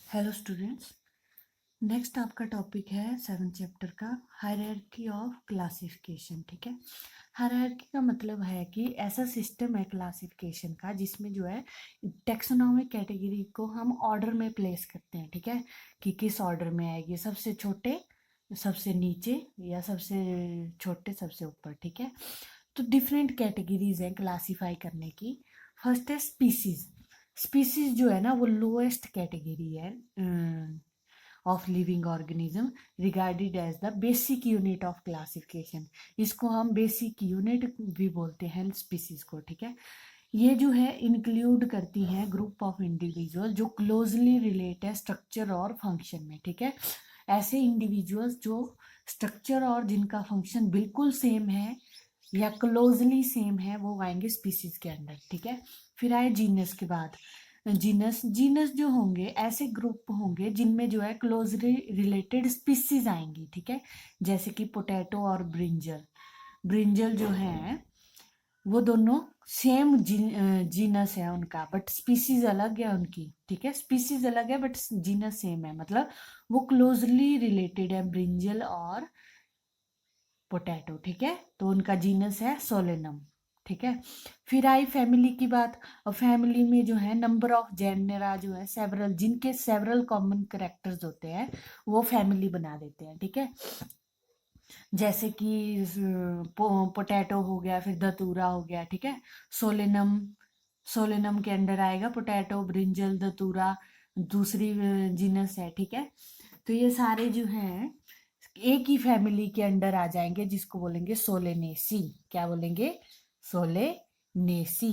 Hello students. Next आपका topic है 7th chapter का हायरार्की ऑफ क्लासिफिकेशन। ठीक है, हायरार्की का मतलब है कि ऐसा सिस्टम है क्लासिफिकेशन का जिसमें जो है टेक्सोनॉमिक कैटेगरी को हम ऑर्डर में प्लेस करते हैं। ठीक है, कि किस ऑर्डर में आएगी, सबसे छोटे सबसे नीचे या सबसे छोटे सबसे ऊपर। ठीक है, तो डिफरेंट कैटेगरीज हैं क्लासीफाई करने की। फर्स्ट है स्पीसीज। स्पीसीज जो है ना वो लोएस्ट कैटेगरी है of living organism regarded as the basic unit of classification. इसको हम बेसिक यूनिट भी बोलते हैं स्पीसीज को। ठीक है, ये जो है इंक्लूड करती हैं ग्रुप ऑफ इंडिविजुअल जो क्लोजली रिलेट है स्ट्रक्चर और फंक्शन में। ठीक है, ऐसे इंडिविजुअल्स जो स्ट्रक्चर और जिनका फंक्शन बिल्कुल सेम है या क्लोजली सेम है वो आएंगे स्पीसीज के अंडर। ठीक है, फिर आए जीनस के बाद जीनस। जीनस जो होंगे ऐसे ग्रुप होंगे जिनमें जो है क्लोजली रिलेटेड स्पीसीज आएंगी। ठीक है, जैसे कि पोटैटो और ब्रिंजल। ब्रिंजल जो है वो दोनों सेम जीनस है उनका, बट स्पीसीज अलग है उनकी। ठीक है, स्पीसीज अलग है बट जीनस सेम है, मतलब वो क्लोजली रिलेटेड है ब्रिंजल और पोटैटो। ठीक है, तो उनका जीनस है सोलेनम। ठीक है, फिर आई फैमिली की बात। और फैमिली में जो है नंबर ऑफ जेनरा जो है सेवरल, जिनके सेवरल कॉमन करेक्टर्स होते हैं वो फैमिली बना देते हैं। ठीक है, जैसे कि पोटैटो हो गया, फिर धतूरा हो गया। ठीक है, सोलेनम, सोलेनम के अंडर आएगा पोटैटो, ब्रिंजल, धतूरा दूसरी जीनस है। ठीक है, तो ये सारे जो हैं एक ही फैमिली के अंडर आ जाएंगे जिसको बोलेंगे सोलेनेसी। क्या बोलेंगे? सोलेनेसी।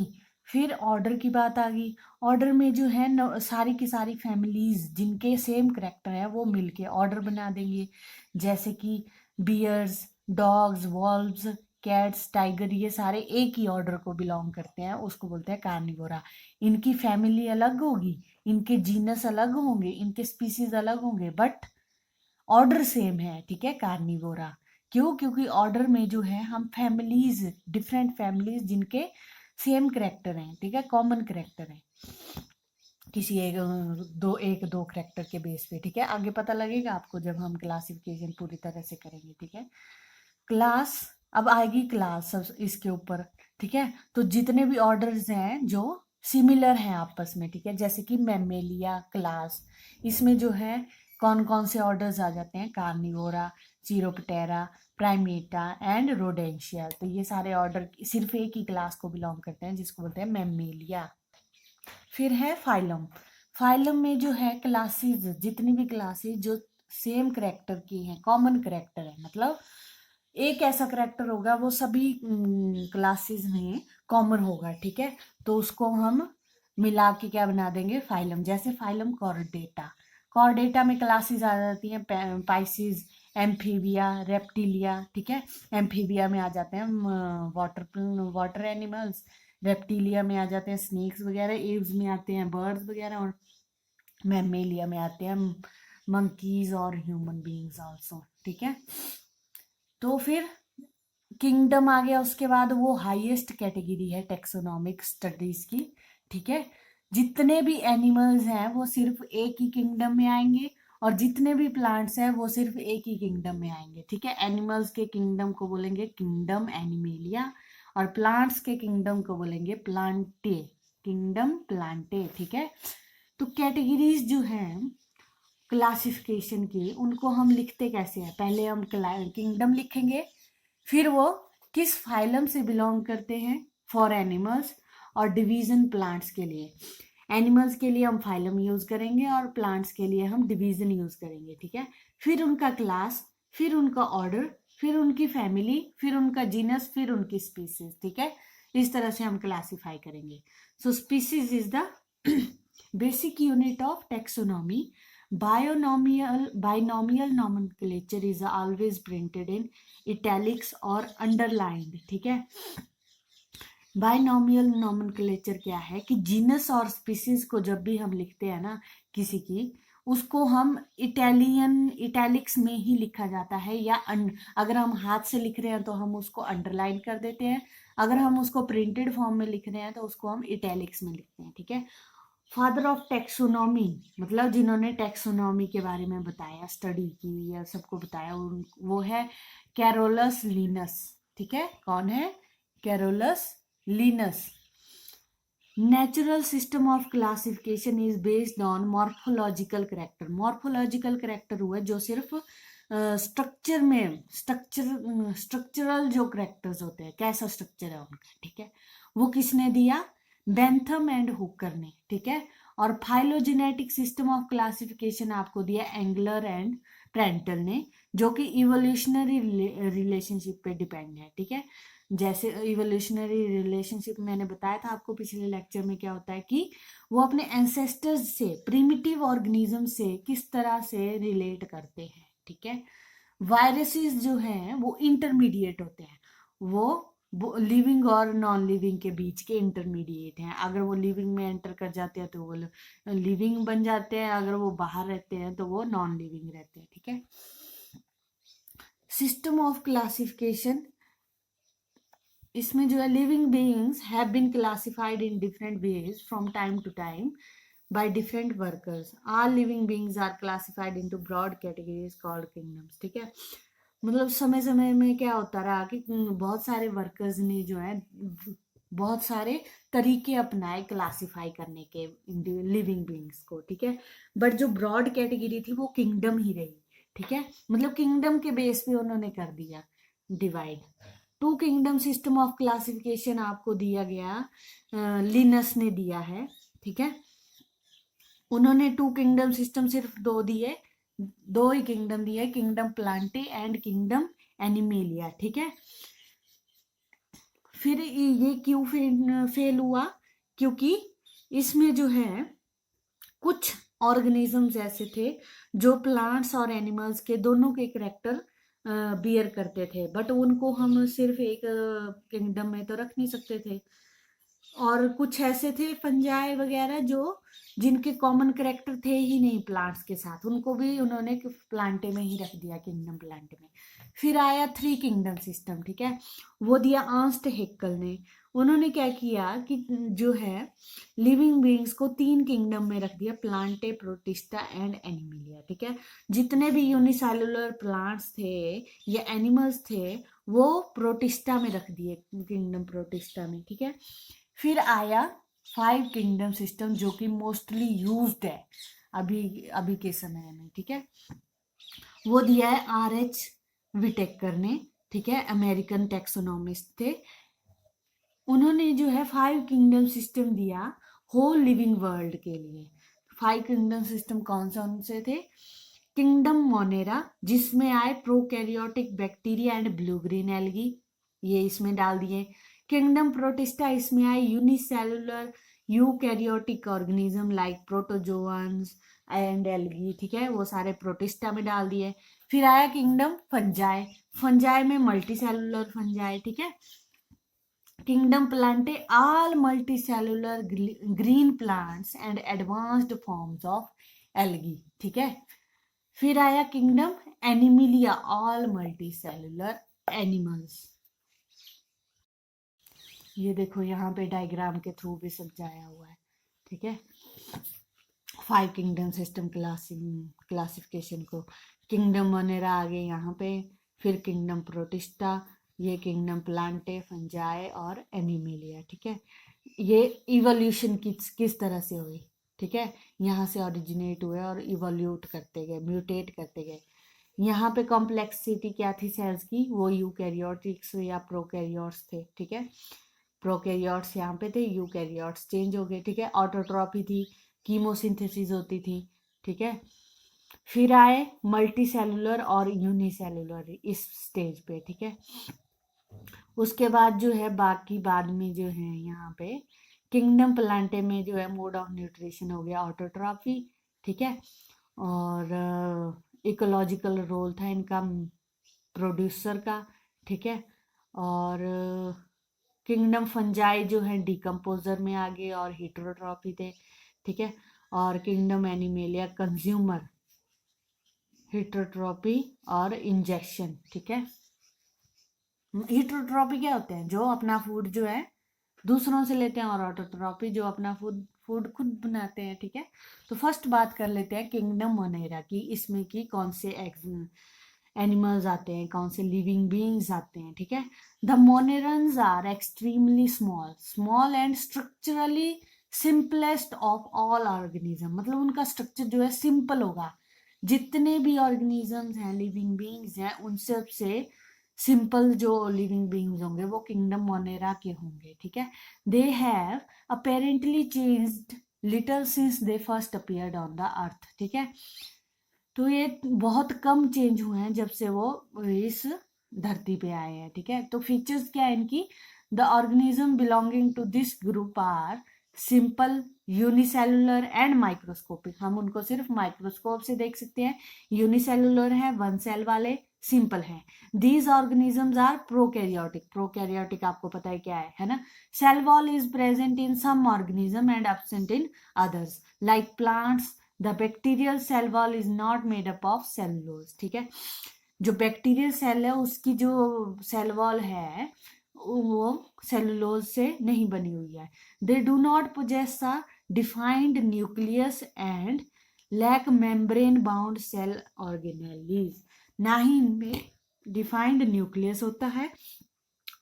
फिर ऑर्डर की बात आ गई। ऑर्डर में जो है सारी की सारी फैमिलीज जिनके सेम करेक्टर है वो मिलके ऑर्डर बना देंगे। जैसे कि bears, dogs, wolves, cats, tiger, ये सारे एक ही ऑर्डर को बिलोंग करते हैं, उसको बोलते हैं कार्निवोरा। इनकी फैमिली अलग होगी, इनके जीनस अलग होंगे, इनके स्पीसीज अलग होंगे, बट ऑर्डर सेम है। ठीक है, कार्निवोरा। क्यों? क्योंकि ऑर्डर में जो है हम फैमिलीज, डिफरेंट फैमिलीज जिनके सेम करेक्टर हैं। ठीक है, कॉमन करेक्टर है किसी एक दो करेक्टर के बेस पे। ठीक है, आगे पता लगेगा आपको जब हम क्लासिफिकेशन पूरी तरह से करेंगे। ठीक है, क्लास, अब आएगी क्लास सब इसके ऊपर। ठीक है, तो जितने भी ऑर्डर्स हैं जो सिमिलर हैं आपस में। ठीक है, जैसे कि मैमेलिया क्लास, इसमें जो है कौन कौन से ऑर्डर्स आ जाते हैं? Carnivora, Chiroptera, Primata and Rodentia. तो ये सारे ऑर्डर सिर्फ एक ही क्लास को बिलोंग करते हैं जिसको बोलते हैं मैमेलिया। फिर है फाइलम। फाइलम में जो है क्लासेस, जितनी भी क्लासेस जो सेम करेक्टर की हैं, कॉमन करेक्टर है, मतलब एक ऐसा करेक्टर होगा वो सभी क्लासेस में कॉमन होगा। ठीक है, तो उसको हम मिला के क्या बना देंगे? फाइलम। जैसे फाइलम कॉर्डेटा। कॉर्डेटा में क्लासेस आ जाती हैं पाइसिस, एम्फीबिया, रेप्टिलिया। ठीक है, एम्फीबिया में आ जाते हैं वाटर वाटर एनिमल्स, रेप्टिलिया में आ जाते हैं स्नेक्स वगैरह, एव्स में आते हैं बर्ड्स वगैरह, और मैमेलिया में आते हैं मंकीज और ह्यूमन बीइंग्स आल्सो। ठीक है, तो फिर किंगडम आ गया उसके बाद, वो हाईएस्ट कैटेगरी है टेक्सोनॉमिक स्टडीज की। ठीक है, जितने भी एनिमल्स हैं वो सिर्फ एक ही किंगडम में आएंगे, और जितने भी प्लांट्स हैं वो सिर्फ एक ही किंगडम में आएंगे। ठीक है, एनिमल्स के किंगडम को बोलेंगे किंगडम एनिमेलिया, और प्लांट्स के किंगडम को बोलेंगे प्लांटे, किंगडम प्लांटे। ठीक है, तो कैटेगरीज जो हैं क्लासिफिकेशन की उनको हम लिखते कैसे हैं? पहले हम किंगडम लिखेंगे, फिर वो किस फाइलम से बिलोंग करते हैं फॉर एनिमल्स, और डिवीजन प्लांट्स के लिए। एनिमल्स के लिए हम फाइलम यूज करेंगे और प्लांट्स के लिए हम डिवीजन यूज करेंगे। ठीक है, फिर उनका क्लास, फिर उनका ऑर्डर, फिर उनकी फैमिली, फिर उनका जीनस, फिर उनकी स्पीसीज। ठीक है, इस तरह से हम क्लासिफाई करेंगे। So species is the basic unit of taxonomy. Binomial nomenclature is always printed in italics और underlined. ठीक है, बाइनोमियल नोमेनक्लेचर क्या है कि जीनस और स्पीसीज को जब भी हम लिखते हैं ना किसी की, उसको हम इटैलिक्स में ही लिखा जाता है, या अगर हम हाथ से लिख रहे हैं तो हम उसको अंडरलाइन कर देते हैं, अगर हम उसको प्रिंटेड फॉर्म में लिख रहे हैं तो उसको हम इटैलिक्स में लिखते हैं। ठीक है, फादर ऑफ टेक्सोनॉमी, मतलब जिन्होंने टेक्सोनॉमी के बारे में बताया, स्टडी की या सबको बताया, वो है कैरोलस लिनस। ठीक है, कौन है? Carolus Linus. Natural system of classification is based on morphological character. Morphological character हुआ जो सिर्फ स्ट्रक्चर में, स्ट्रक्चरल जो करेक्टर्स होते हैं, कैसा स्ट्रक्चर है उनका, ठीक है, वो किसने दिया? बेंथम एंड हुकर ने। ठीक है, और फाइलोजेनेटिक सिस्टम ऑफ क्लासिफिकेशन आपको दिया एंगलर एंड प्रेंटल ने, जो कि इवोल्यूशनरी रिलेशनशिप पे डिपेंड है। ठीक है, जैसे इवोल्यूशनरी रिलेशनशिप मैंने बताया था आपको पिछले लेक्चर में, क्या होता है कि वो अपने एंसेस्टर्स से, प्रिमिटिव ऑर्गेनिज्म से किस तरह से रिलेट करते हैं। ठीक है, वायरसेस जो हैं वो इंटरमीडिएट होते हैं, वो लिविंग और नॉन लिविंग के बीच के इंटरमीडिएट हैं। अगर वो लिविंग में एंटर कर जाते हैं तो वो लिविंग बन जाते हैं, अगर वो बाहर रहते हैं तो वो नॉन लिविंग रहते हैं। ठीक है, सिस्टम ऑफ क्लासिफिकेशन, इसमें जो है living beings have been classified in different ways from time to time by different workers. All living beings are classified into broad categories called kingdoms. ठीक है, मतलब समय समय में क्या होता रहा कि बहुत सारे वर्कर्स ने जो है बहुत सारे तरीके अपनाए क्लासिफाई करने के लिविंग बींग्स को। ठीक है, बट जो ब्रॉड कैटेगरी थी वो किंगडम ही रही। ठीक है, मतलब किंगडम के बेस पे उन्होंने कर दिया divide. Two kingdom system of classification आपको दिया गया, लिनस ने दिया है। ठीक है, उन्होंने टू किंगडम सिस्टम सिर्फ दो ही किंगडम दिए, kingdom Plantae and kingdom animalia. ठीक है, फिर ये क्यों फेल हुआ? क्योंकि इसमें जो है कुछ ऑर्गेनिजम्स ऐसे थे जो प्लांट्स और एनिमल्स के दोनों के करेक्टर बियर करते थे, बट उनको हम सिर्फ एक किंगडम में तो रख नहीं सकते थे। और कुछ ऐसे थे फंजाई वगैरह जो जिनके कॉमन करेक्टर थे ही नहीं प्लांट्स के साथ, उनको भी उन्होंने प्लांटे में ही रख दिया, किंगडम प्लांटे में। फिर आया थ्री किंगडम सिस्टम। ठीक है, वो दिया अर्नस्ट हैक्कल ने। उन्होंने क्या किया कि जो है लिविंग बीइंग्स को तीन किंगडम में रख दिया, प्लांटे, प्रोटिस्टा एंड एनिमिलिया। ठीक है, जितने भी यूनिसेलुलर प्लांट्स थे या एनिमल्स थे वो प्रोटिस्टा में रख दिए, किंगडम प्रोटिस्टा में। ठीक है, फिर आया फाइव किंगडम सिस्टम जो कि मोस्टली यूज्ड है अभी अभी के समय में। ठीक है, वो दिया है R.H. विटेकर ने। ठीक है, अमेरिकन टेक्सोनॉमिस्ट थे। उन्होंने जो है फाइव किंगडम सिस्टम दिया होल लिविंग वर्ल्ड के लिए। फाइव किंगडम सिस्टम कौन कौन से थे? किंगडम मोनेरा, जिसमें आए prokaryotic bacteria and blue green algae, ये इसमें डाल दिए। किंगडम प्रोटिस्टा, इसमें आए unicellular eukaryotic organism like protozoans and algae. ठीक है, वो सारे प्रोटिस्टा में डाल दिए। फिर आया किंगडम फंजाई, फंजाई में मल्टी सेलुलर फंजाई। ठीक है, kingdom Plantae, all multicellular green plants and advanced forms of algae। ठीक है, फिर आया kingdom Animalia, all multicellular animals। ये देखो यहाँ पे डायग्राम के थ्रू भी समझाया हुआ है। ठीक है, फाइव किंगडम सिस्टम क्लासिफिकेशन को, किंगडम मोनेरा आ गए यहाँ पे, फिर किंगडम प्रोटिस्टा, ये किंगडम प्लांटे, फंजाई और एनिमेलिया। ठीक है, ये इवोल्यूशन किस तरह से हुई। ठीक है, यहाँ से ओरिजिनेट हुए और इवोल्यूट करते गए, म्यूटेट करते गए। यहाँ पे कॉम्प्लेक्सिटी क्या थी सेल्स की? वो यूकैरियोटिक्स या प्रोकैरियोट्स थे। ठीक है, प्रोकैरियोट्स यहाँ पे थे, यूकैरियोट्स चेंज हो गए। ठीक है, ऑटोट्रॉपी थी, कीमोसिंथेसिस होती थी। ठीक है, फिर आए मल्टी सेलुलर और यूनिसेलुलर इस स्टेज पे। ठीक है, उसके बाद जो है बाकी बाद में जो है यहाँ पे किंगडम प्लांटे में जो है मोड ऑफ न्यूट्रिशन हो गया ऑटोट्रॉफी। ठीक है, और इकोलॉजिकल रोल था इनका प्रोड्यूसर का। ठीक है, और किंगडम फंजाई जो है डिकम्पोजर में आ गए और हीटरोट्रॉफी थे। ठीक है, और किंगडम एनिमेलिया कंज्यूमर, हीटरोट्रॉपी और इंजेक्शन। ठीक है, हीटरोट्रॉपी क्या होते हैं? जो अपना फूड जो है दूसरों से लेते हैं, और ऑटोट्रॉपी जो अपना फूड फूड खुद बनाते हैं, ठीक है। तो फर्स्ट बात कर लेते हैं किंगडम मोनेरा की, इसमें की कौन से एनिमल्स आते हैं, कौन से लिविंग बीइंग्स आते हैं, ठीक है। The monerans are extremely small, small and structurally simplest of all organism, मतलब उनका स्ट्रक्चर जो है सिंपल होगा, जितने भी ऑर्गेनिजम्स हैं, लिविंग बीइंग्स हैं, उन सब से सिंपल जो लिविंग बीइंग्स होंगे वो किंगडम मोनेरा के होंगे, ठीक है। They have apparently changed little since they first appeared on the earth, ठीक है। तो ये बहुत कम चेंज हुए हैं जब से वो इस धरती पे आए हैं, ठीक है। तो फीचर्स क्या है इनकी, the organism belonging to this group are simple, unicellular and microscopic, हम उनको सिर्फ माइक्रोस्कोप से देख सकते हैं, यूनिसेलुलर है, वन सेल वाले, सिंपल है। These organisms are prokaryotic, prokaryotic आपको पता है ना। Cell wall is present in some organism and absent in others, like plants the bacterial cell wall is not made up of cellulose, ठीक है। जो bacterial cell है उसकी जो सेल वॉल है वो सेलुलोज से नहीं बनी हुई है। They do not possess a defined nucleus and lack membrane bound cell organelles, ना ही इनमें डिफाइंड न्यूक्लियस होता है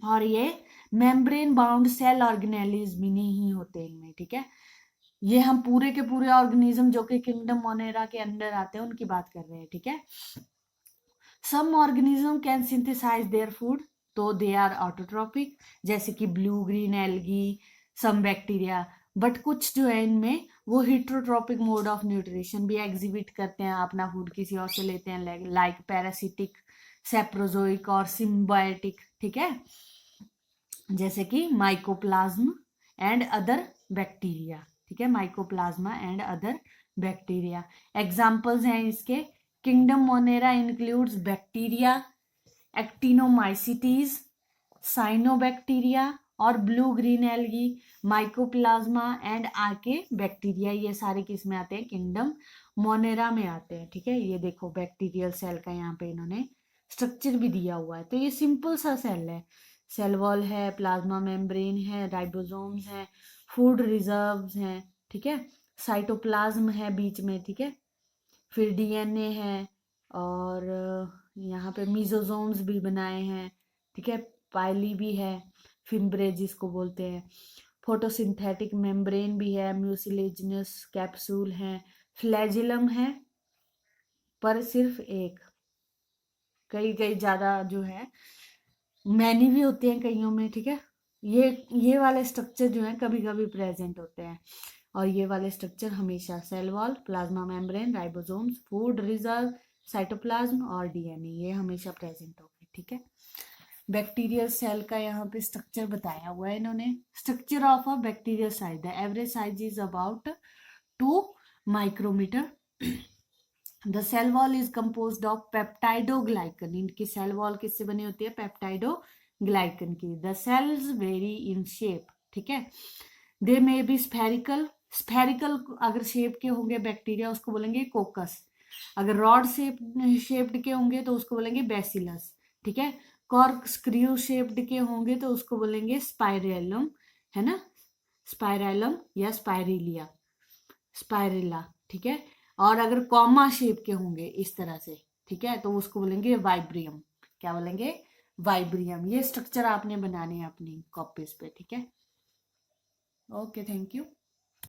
और ये मेम्ब्रेन बाउंड सेल ऑर्गेनेलीज भी नहीं होते इनमें, ठीक है। ये हम पूरे के पूरे ऑर्गेनिज्म जो कि किंगडम मोनेरा के अंडर आते हैं उनकी बात कर रहे हैं, ठीक है। Some organism can synthesise their food, तो दे आर ऑटोट्रॉपिक, जैसे कि blue green algae, some bacteria, but कुछ जो है इनमें वो हिट्रोट्रॉपिक मोड ऑफ न्यूट्रिशन भी एग्जिबिट करते हैं, अपना फूड किसी और से लेते हैं, लाइक पैरासिटिक, सेप्रोजोइक और सिम्बायोटिक, ठीक है, जैसे कि माइकोप्लाज्म एंड अदर बैक्टीरिया, ठीक है, mycoplasma and other bacteria. Examples हैं इसके, kingdom Monera includes bacteria, actinomycetes, cyanobacteria और blue green algae, mycoplasma and archaebacteria, ये सारे किस में आते हैं, किंगडम मोनेरा में आते हैं, ठीक है। ये देखो बैक्टीरियल सेल का यहाँ पे इन्होंने स्ट्रक्चर भी दिया हुआ है, तो ये सिंपल सा सेल है, सेल वॉल है, प्लाज्मा मेम्ब्रेन है, राइबोसोम्स हैं, फूड रिजर्व्स हैं, ठीक है, साइटोप्लाज्म है बीच में, ठीक है, फिर डीएनए है और यहाँ पे मीजोसोम्स भी बनाए हैं, ठीक है, पाइली भी है, फिम्ब्रे जिसको बोलते हैं, फोटोसिंथेटिक मेम्ब्रेन भी है, म्यूसिलेजिनस कैप्सूल है, फ्लैजिलम है पर सिर्फ एक, कई कई ज्यादा जो है मैनी भी होते हैं कईयों में, ठीक है। ये वाले स्ट्रक्चर जो है कभी कभी प्रेजेंट होते हैं और ये वाले स्ट्रक्चर हमेशा cell wall, plasma membrane, ribosomes, food reserve, cytoplasm और डीएनए, ये हमेशा प्रेजेंट होंगे, ठीक है। बैक्टीरियल सेल का यहाँ पे स्ट्रक्चर बताया हुआ है इन्होंने, structure of a bacterial size, the average size is about 2 micrometre. The cell wall is composed of peptidoglycan, इनकी सेल वॉल किससे बनी होती है, पेप्टाइडोग्लाइकन की। The cells vary in shape, ठीक है, they may be spherical, spherical अगर shape के होंगे बैक्टीरिया उसको बोलेंगे कोकस, अगर रॉड शेप्ड के होंगे तो उसको बोलेंगे बेसिलस, ठीक है, कॉर्क स्क्रू शेप्ड के होंगे तो उसको बोलेंगे स्पाइरेलम, है ना, स्पाइरेलम या स्पाइरिलिया, स्पाइरिला, ठीक है। और अगर कॉमा शेप के होंगे इस तरह से, ठीक है, तो उसको बोलेंगे वाइब्रियम, क्या बोलेंगे, वाइब्रियम। ये स्ट्रक्चर आपने बनाने हैं अपनी कॉपीज पे, ठीक है। Okay, thank you.